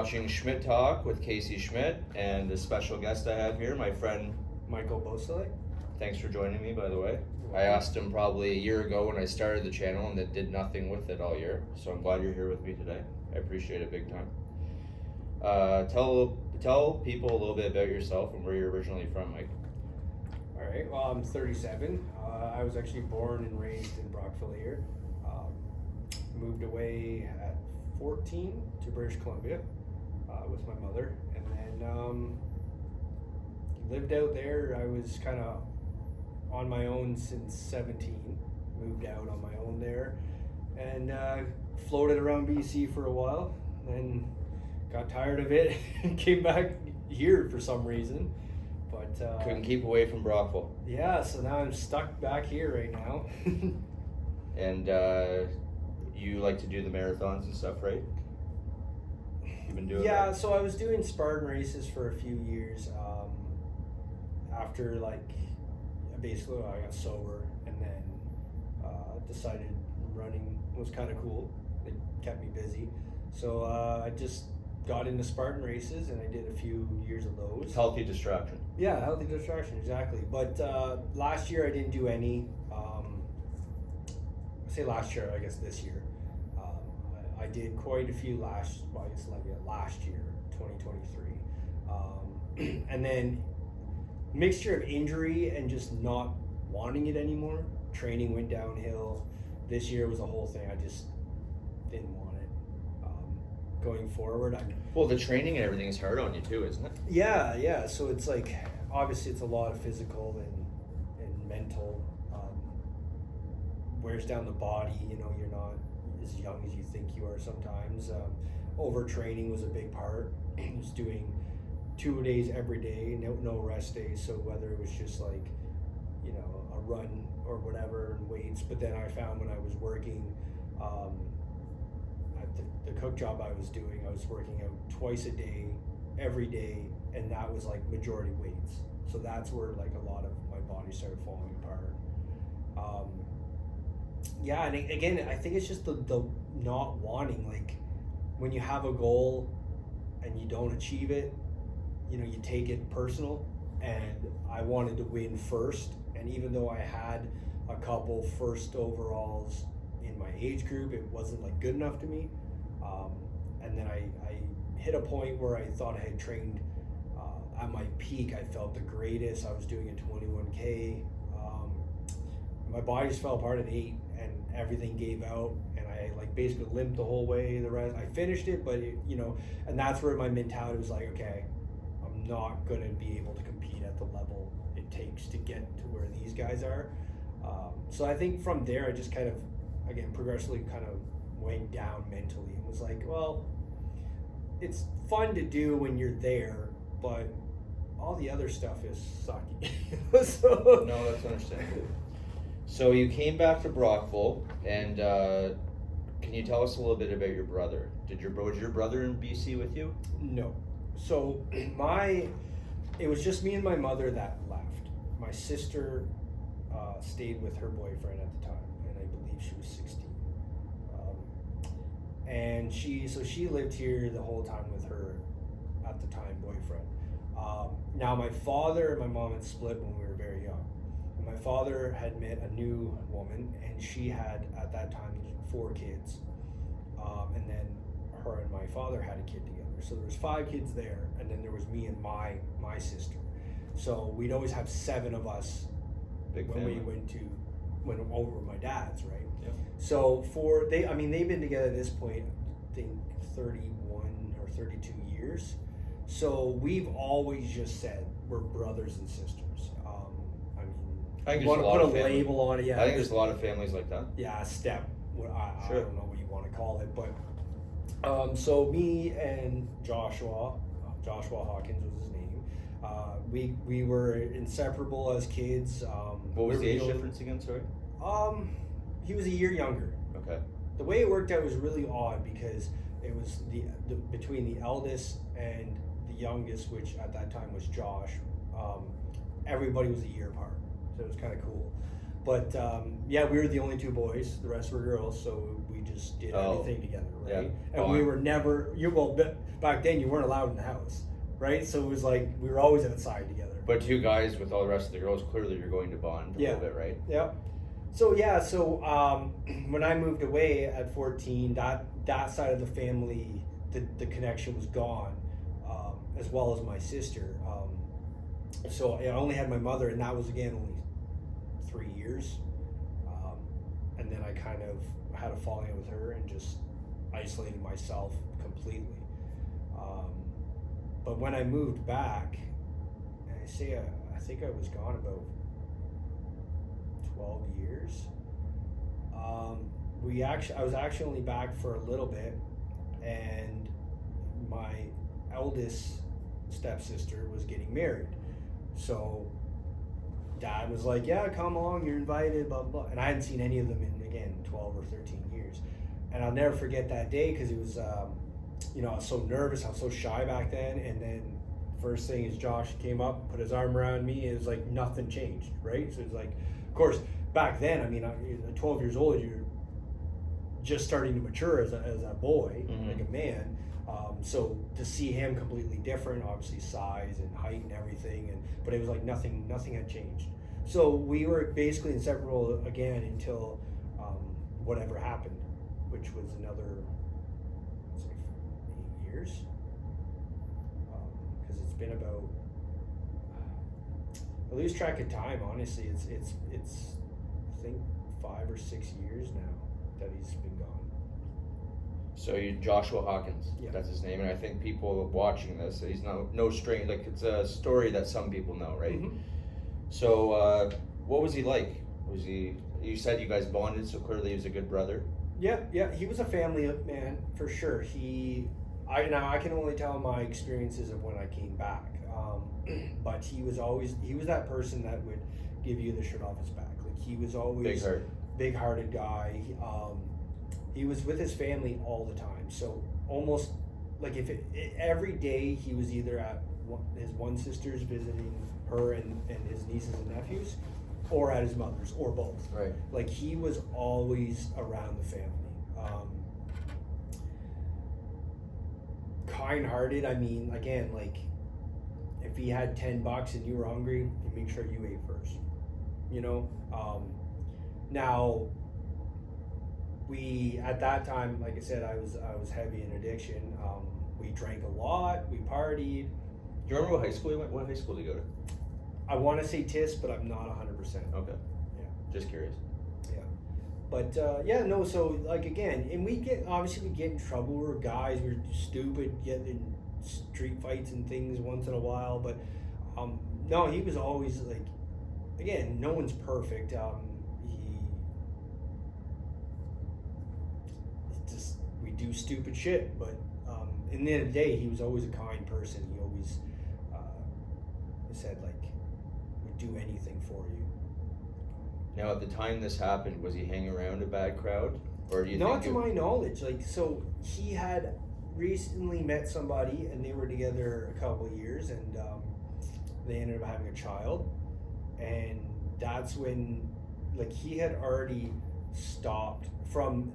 watching Schmitt Talk with Casey Schmitt, and the special guest I have here, my friend Michael Beausoleil. Thanks for joining me, by the way. I asked him probably a year ago when I started the channel, and it did nothing with it all year. So I'm glad you're here with me today. I appreciate it big time. Tell people a little bit about yourself and where you're originally from, Mike. All right. Well, I'm 37. I was actually born and raised in Brockville here. Moved away at 14 to British Columbia with my mother, and then lived out there. I was kind of on my own since 17. Moved out on my own there, and floated around BC for a while. Then got tired of it and came back here for some reason. But Couldn't keep away from Brockville. Yeah, so now I'm stuck back here right now. And you like to do the marathons and stuff, right? You've been doing Yeah, that? so I was doing Spartan races for a few years. After basically I got sober, and then decided running was kind of cool. It kept me busy, so I just got into Spartan races, and I did a few years of those. Healthy distraction. Yeah, healthy distraction, exactly. But last year I didn't do any. I say last year, I guess this year. I did quite a few last year, 2023. And then mixture of injury and just not wanting it anymore. Training went downhill. This year was a whole thing. I just didn't want it. Going forward, Well, the training and everything is hard on you too, isn't it? Yeah. So it's like, obviously it's a lot of physical and mental. Wears down the body. You're not as young as you think you are sometimes. Overtraining was a big part. Just doing 2 days every day, no rest days. So whether it was just a run or whatever, and weights. But then I found when I was working at the cook job I was doing, I was working out twice a day, every day, and that was like majority weights. So that's where like a lot of my body started falling apart. Yeah, and again, I think it's just the not wanting, like when you have a goal and you don't achieve it, you take it personal, and I wanted to win first. And even though I had a couple first overalls in my age group, it wasn't like good enough to me. And then I hit a point where I thought I had trained at my peak. I felt the greatest. I was doing a 21K. My body just fell apart at 8, and everything gave out, and I basically limped the whole way. The rest, I finished it, but and that's where my mentality was like, okay, I'm not gonna be able to compete at the level it takes to get to where these guys are. So I think from there, I just kind of, again, progressively kind of went down mentally, and was like, well, it's fun to do when you're there, but all the other stuff is sucky. So No, that's understandable. So you came back to Brockville, and can you tell us a little bit about your brother? Was your brother in BC with you? No. So it was just me and my mother that left. My sister stayed with her boyfriend at the time, and I believe she was 16. And she lived here the whole time with her, at the time, boyfriend. Now my father and my mom had split when we were very young. And my father had met a new woman, and she had at that time 4 kids. And then her and my father had a kid together. So there was 5 kids there, and then there was me and my sister. So we'd always have 7 of us. Big when family. we went over with my dad's, right? Yep. So they've been together at this point, I think 31 or 32 years. So we've always just said we're brothers and sisters. I think you want there's to a lot put of a families. label on it, yeah. I think there's a lot of families like that. Yeah, a step. I Sure. don't know what you want to call it, but so me and Joshua Hawkins was his name. We were inseparable as kids. What was the age difference again, sorry? He was a year younger. Okay. The way it worked out was really odd, because it was the between the eldest and the youngest, which at that time was Josh. Everybody was a year apart, so it was kind of cool. But yeah, we were the only two boys. The rest were girls, so we just did everything together, right? Yeah. And we were never. Back then you weren't allowed in the house, right? So it was like we were always outside together. But two guys with all the rest of the girls, clearly you're going to bond a little bit, right? Yeah. So when I moved away at 14, that side of the family, the connection was gone, as well as my sister. So I only had my mother, and that was again only 3 years, and then I kind of had a falling out with her and just isolated myself completely. But when I moved back, and I think I was gone about 12 years. I was actually only back for a little bit, and my eldest stepsister was getting married. So Dad was like, yeah, come along, you're invited, blah, blah. And I hadn't seen any of them in, again, 12 or 13 years. And I'll never forget that day because it was, I was so nervous, I was so shy back then. And then first thing is Josh came up, put his arm around me, and it was like nothing changed, right? So it's like, of course, back then, at 12 years old, you're just starting to mature as a boy, like a man. So to see him completely different, obviously size and height and everything, but it was like nothing had changed. So we were basically inseparable again until whatever happened, which was another 8 years, because it's been about. I lose track of time. Honestly, it's I think 5 or 6 years now that he's been gone. So Joshua Hawkins, that's his name, and I think people watching this, he's no stranger. Like, it's a story that some people know, right? Mm-hmm. So what was he like? You said you guys bonded, so clearly he was a good brother. Yeah, he was a family man for sure. I can only tell my experiences of when I came back, but he was that person that would give you the shirt off his back. Like, he was always big-hearted guy. He was with his family all the time, so almost like every day he was either at his one sister's visiting her and his nieces and nephews, or at his mother's, or both. Right. Like, he was always around the family. Kind-hearted. Again, like, if he had $10 and you were hungry, he'd make sure you ate first. Now, we, at that time, like I said, I was heavy in addiction. We drank a lot. We partied. Do you remember what high school you went? What high school did you go to? I want to say TIS, but I'm not 100%. Okay. Yeah. Just curious. Yeah. But so like, again, and we get in trouble. We're guys. We're stupid, getting in street fights and things once in a while. But no, he was always like, again, no one's perfect. We do stupid shit, but in the end of the day, he was always a kind person. He always said, like, would do anything for you. Now, at the time this happened, was he hanging around a bad crowd, or do you? Not to my knowledge. Like, so he had recently met somebody, and they were together a couple of years, and they ended up having a child, and that's when, like, he had already stopped from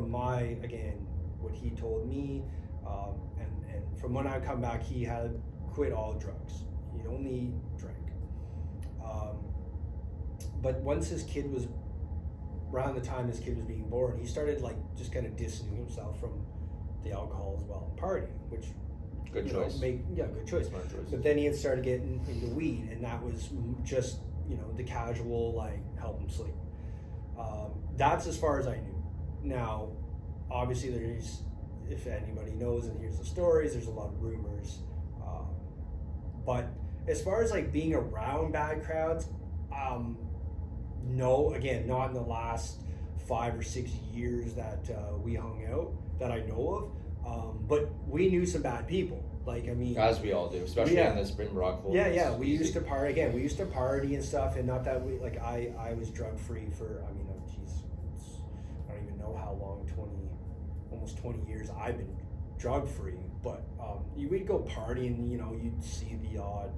my, again, what he told me, and from when I come back, he had quit all drugs. He only drank. But once around the time his kid was being born, he started, like, just kind of distancing himself from the alcohol as well, and partying, which good choice. Good choice. Smart choice. But then he had started getting into weed, and that was just, the casual, like, help him sleep. That's as far as I knew. Now, obviously, if anybody knows and hears the stories, there's a lot of rumors. But as far as, like, being around bad crowds, no, again, not in the last 5 or 6 years that we hung out that I know of. But we knew some bad people. Like, as we all do, especially in this Brockville. Yeah. We used to party. Again, we used to party and stuff, and not that we, like, I was drug free for, I don't even know how long, almost 20 years I've been drug free. But we'd go party, and you'd see the odd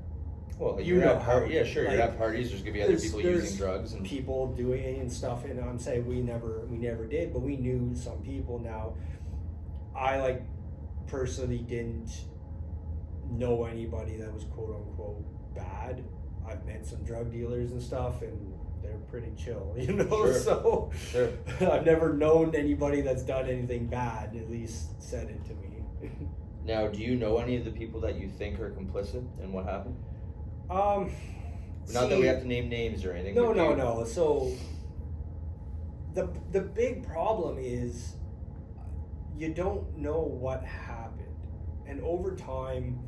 Well, you know how yeah, sure. like, you're at parties. There's gonna be other people there's using drugs and people doing and stuff. And I'm saying we never did, but we knew some people. Now, I like personally didn't know anybody that was quote unquote bad. I've met some drug dealers and stuff, and they're pretty chill, you know. Sure. So Sure. I've never known anybody that's done anything bad. At least said it to me. Now, do you know any of the people that you think are complicit in what happened? Not that we have to name names or anything. No. So the big problem is you don't know what happened, and over time,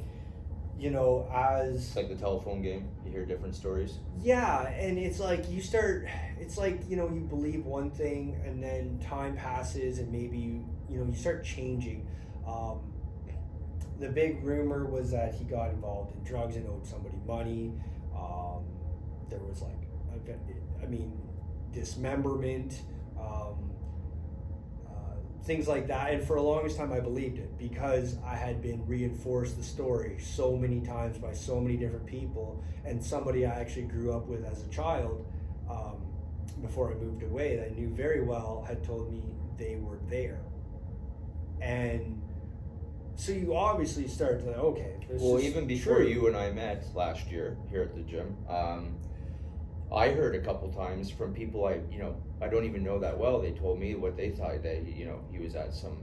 you know, It's like the telephone game. You hear different stories. yeah, and it's like it's like, you know, you believe one thing, and then time passes, and maybe you start changing. The big rumor was that he got involved in drugs and owed somebody money. There was dismemberment, things like that. And for the longest time, I believed it because I had been reinforced the story so many times by so many different people, and somebody I actually grew up with as a child, before I moved away, that I knew very well, had told me they were there. And so you obviously start to, okay. Well, even before you and I met last year here at the gym, I heard a couple times from people I don't even know that well. They told me what they thought, that he was at some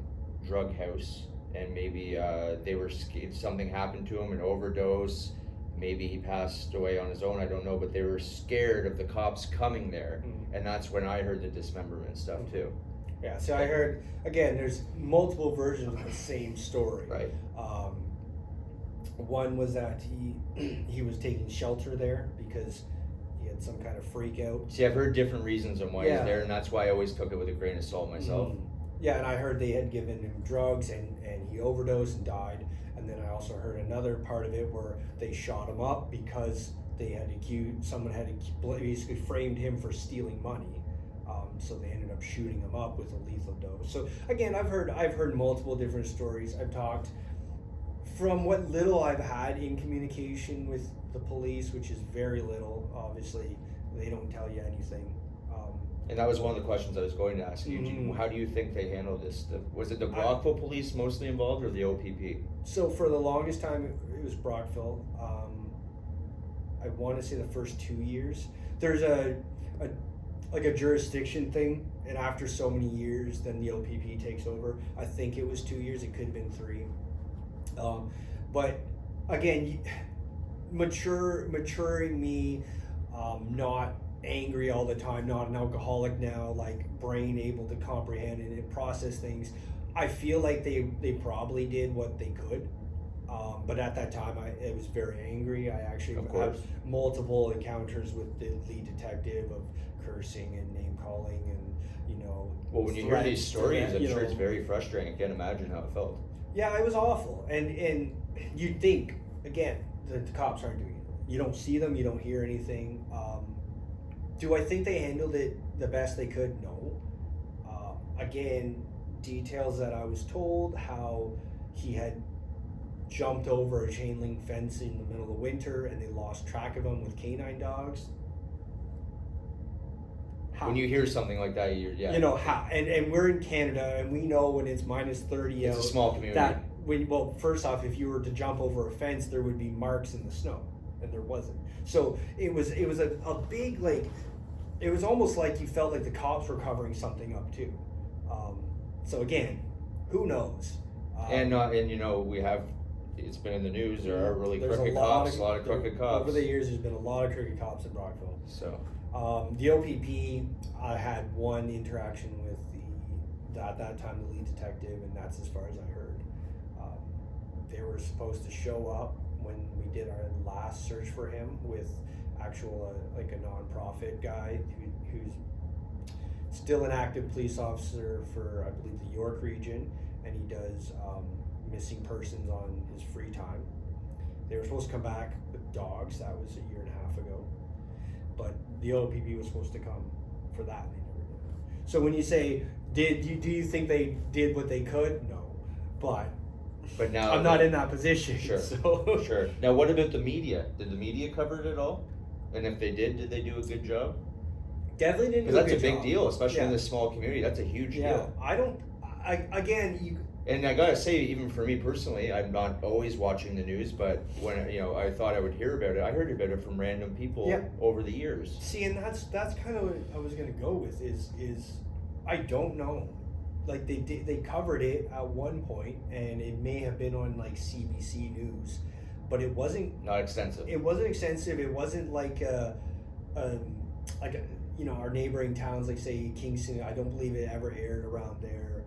drug house, and maybe they were scared something happened to him, an overdose. Maybe he passed away on his own. I don't know, but they were scared of the cops coming there, and that's when I heard the dismemberment stuff too. Yeah, so I heard, again, there's multiple versions of the same story. Right. One was that he was taking shelter there because he had some kind of freak out. See, I've heard different reasons on why he's there, and that's why I always took it with a grain of salt myself. Yeah, and I heard they had given him drugs, and he overdosed and died. And then I also heard another part of it where they shot him up because someone had basically framed him for stealing money. So they ended up shooting him up with a lethal dose. So again, I've heard multiple different stories. I've talked, from what little I've had in communication with the police, which is very little. Obviously, they don't tell you anything. And that was one of the questions I was going to ask you. How do you think they handled this? Was it the Brockville police mostly involved, or the OPP? So for the longest time, it was Brockville. I want to say the first 2 years. There's a jurisdiction thing, and after so many years, then the OPP takes over. I think it was 2 years. It could have been 3. But again, maturing me, not angry all the time, not an alcoholic now, like brain able to comprehend and process things. I feel like they probably did what they could. But at that time, I was very angry. I actually had multiple encounters with the lead detective of cursing and name calling, and Well, when you hear these stories, I'm sure it's very frustrating. I can't imagine how it felt. Yeah, it was awful. And you'd think, again, that the cops aren't doing it. You don't see them, you don't hear anything. Do I think they handled it the best they could? No. Again, details that I was told, how he had jumped over a chain link fence in the middle of the winter and they lost track of him with canine dogs. How? When you hear something like that, how? And we're in Canada, and we know when it's minus 30 it's out, a small community. First off, if you were to jump over a fence, there would be marks in the snow, and there wasn't. So it was a big, like, it was almost like you felt like the cops were covering something up too. So again, who knows? We have. It's been in the news. There are really crooked cops. A lot of crooked cops. Over the years, there's been a lot of crooked cops in Brockville. So. The OPP, I had one interaction with at that time, the lead detective, and that's as far as I heard. They were supposed to show up when we did our last search for him with actual, like a nonprofit guy who's still an active police officer for, I believe, the York region, and he does missing persons on his free time. They were supposed to come back with dogs. That was 1.5 years ago. But the OPP was supposed to come for that, and they never did. So when you say, do you think they did what they could? No. But But now I'm not in that position. Sure. So. Sure. Now, what about the media? Did the media cover it at all? And if they did they do a good job? Definitely didn't. Because do that's a big job. deal, especially in Yeah. this small community. That's a huge deal. Again, you. And I gotta say, even for me personally, I'm not always watching the news, but when I thought I would hear about it, I heard about it from random people over the years. See, and that's kind of what I was gonna go with is I don't know. Like they covered it at one point, and it may have been on like CBC News, but it wasn't. Not extensive. It wasn't extensive. It wasn't like our neighboring towns, like say Kingston. I don't believe it ever aired around there.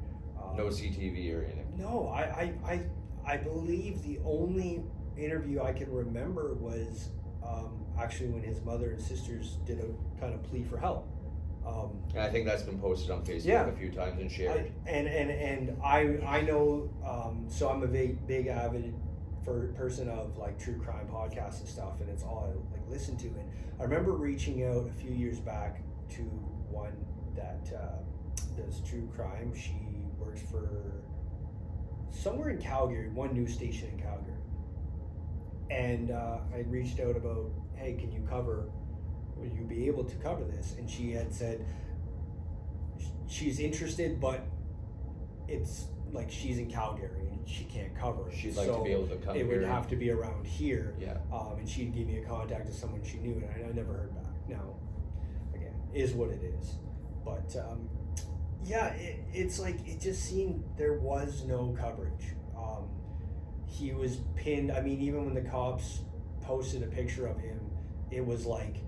No CTV or anything. No, I believe the only interview I can remember was actually when his mother and sisters did a kind of plea for help. And I think that's been posted on Facebook a few times and shared. I know. So I'm a big avid person of like true crime podcasts and stuff, and it's all I like listen to. And I remember reaching out a few years back to one that does true crime. She works for somewhere in Calgary, one news station in Calgary, and I reached out about, hey, can you will you be able to cover this? And she had said she's interested, but it's like she's in Calgary and she can't cover it. She'd like to be able to come here. It would have to be around here. Yeah. And she'd give me a contact of someone she knew, and I never heard back. Now, again, is what it is. But it's like it just seemed there was no coverage. He was pinned. I mean, even when the cops posted a picture of him, it was like,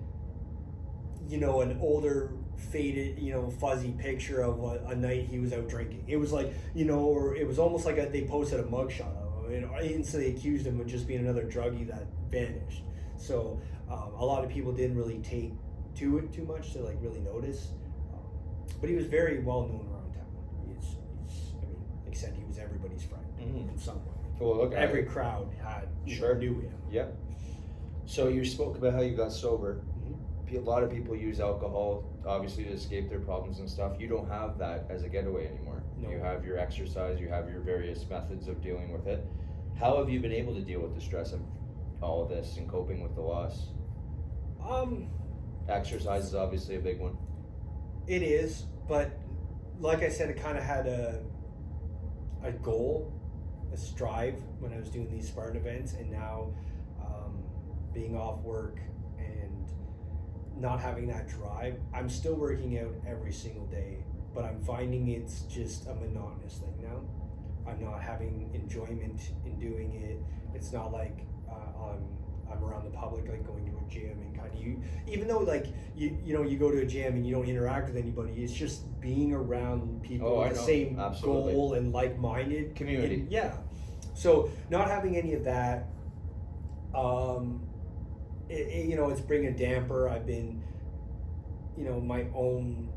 an older, faded, fuzzy picture of a night he was out drinking. It was like, or it was almost like they posted a mugshot of him, and instantly accused him of just being another druggie that vanished. So a lot of people didn't really take to it too much to like really notice. But he was very well known around town. Like I said, he was everybody's friend in some way. Well, look, every crowd knew him. Yeah. So you spoke about how you got sober. A lot of people use alcohol, obviously, to escape their problems and stuff. You don't have that as a getaway anymore. No. You have your exercise, you have your various methods of dealing with it. How have you been able to deal with the stress of all of this and coping with the loss? Exercise is obviously a big one. It is, but like I said, it kind of had a goal, a strive when I was doing these Spartan events, and now being off work and not having that drive, I'm still working out every single day, but I'm finding it's just a monotonous thing now. I'm not having enjoyment in doing it. It's not like I'm around the public, like going to a gym and kind of even though like you go to a gym and you don't interact with anybody, it's just being around people with the same goal and like-minded community. Yeah. So not having any of that, it's bringing a damper. I've been, my own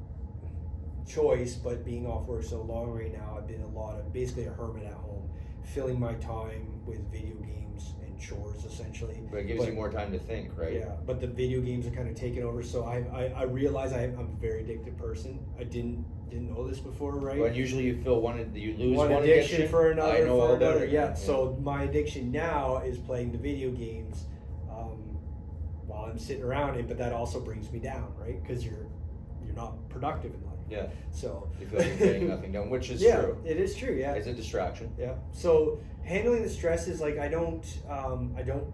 choice, but being off work so long right now, I've been basically a hermit at home, filling my time with video games and chores essentially. But it gives you more time to think, right? Yeah, but the video games are kind of taking over. So I realize I'm a very addicted person. I didn't know this before, right? But usually you lose one addiction for another. I know all about it. Yeah. So my addiction now is playing the video games while I'm sitting around it, but that also brings me down, right? Because you're not productive in life. Yeah. So you feel like you're getting nothing done, which is true. It is true. Yeah. It's a distraction. Yeah. So handling the stress is like I don't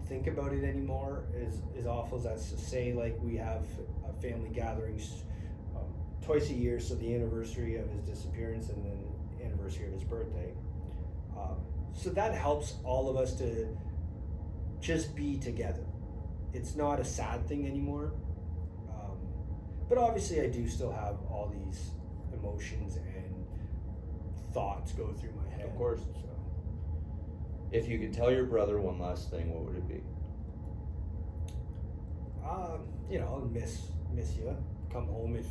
think about it anymore. As awful as that's to say, like we have family gatherings twice a year. So the anniversary of his disappearance and then the anniversary of his birthday. So that helps all of us to just be together. It's not a sad thing anymore. But obviously I do still have all these emotions and thoughts go through my head. Of course. So. If you could tell your brother one last thing, what would it be? Miss you. Come home if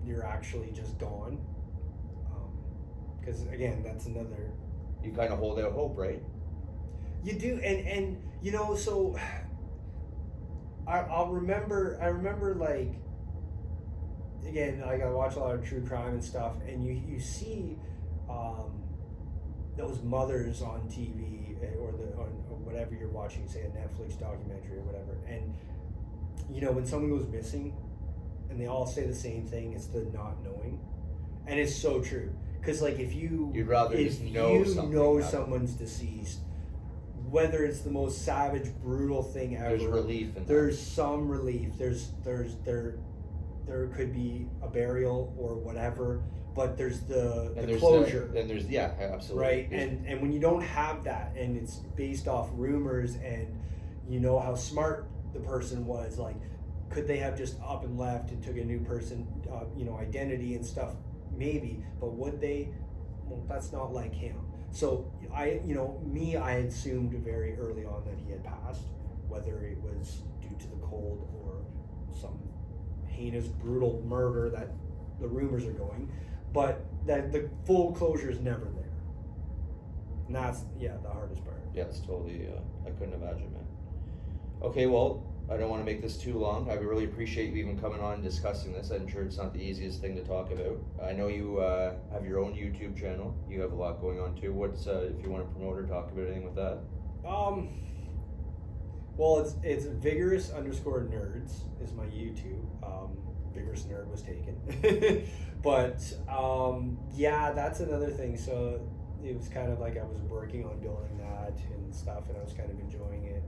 you're actually just gone. Because again, that's another. You kind of hold out hope, right? You do, and so. I remember like. Again, like I watch a lot of true crime and stuff, and you see those mothers on TV or whatever you're watching, say a Netflix documentary or whatever, and you know when someone goes missing, and they all say the same thing, it's the not knowing, and it's so true. Because like if you'd rather if just you know someone's deceased, whether it's the most savage, brutal thing ever, there's relief in there's some relief. There could be a burial or whatever, but there's the closure. And there's yeah, absolutely. Right, and when you don't have that, and it's based off rumors, and you know how smart the person was, like, could they have just up and left and took a new person, identity and stuff? Maybe, but would they? Well, that's not like him. So I had assumed very early on that he had passed, whether it was due to the cold or some heinous, brutal murder that the rumors are going, but that the full closure is never there. And that's, the hardest part. Yeah, it's totally, I couldn't imagine, man. Okay, well, I don't want to make this too long. I really appreciate you even coming on and discussing this. I'm sure it's not the easiest thing to talk about. I know you have your own YouTube channel. You have a lot going on too. What's, if you want to promote or talk about anything with that? Well, it's vigorous_nerds is my YouTube. Vigorous Nerd was taken. But, that's another thing. So it was kind of like I was working on building that and stuff, and I was kind of enjoying it.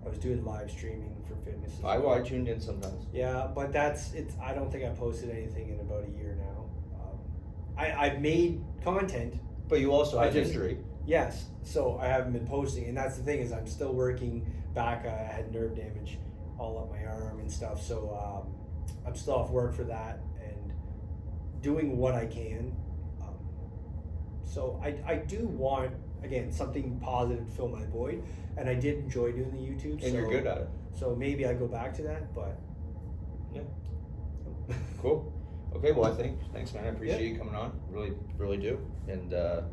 I was doing live streaming for fitness. I tuned in sometimes. Yeah, but I don't think I posted anything in about a year now. I've made content. But you also have history. Yes, so I haven't been posting, and that's the thing is I'm still working back. I had nerve damage all up my arm and stuff, so I'm still off work for that and doing what I can. So I do want, again, something positive to fill my void, and I did enjoy doing the YouTube. And you're good at it. So maybe I go back to that, but yeah. Cool. Okay, well, thanks, man. I appreciate you coming on. Really, really do. And yeah.